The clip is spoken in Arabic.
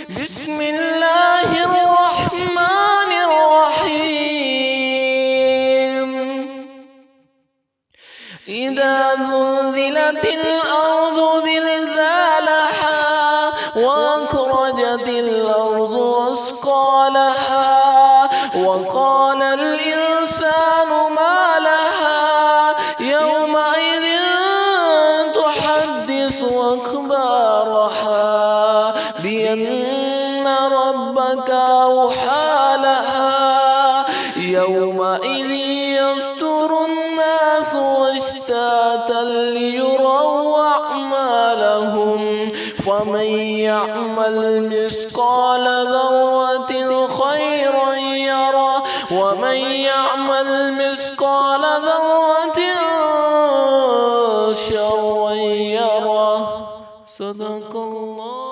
بسم الله الرحمن الرحيم إذا زلزلت الأرض زلزالها وأخرجت الأرض أثقالها وقال الإنسان ما لها يومئذ تحدث أخبارها بأن ربك أوحى لها يومئذ يصدر الناس أشتاتا ليروا أعمالهم فمن يعمل مثقال ذرة خيرا يره ومن يعمل مثقال ذرة شرا يره. صدق الله.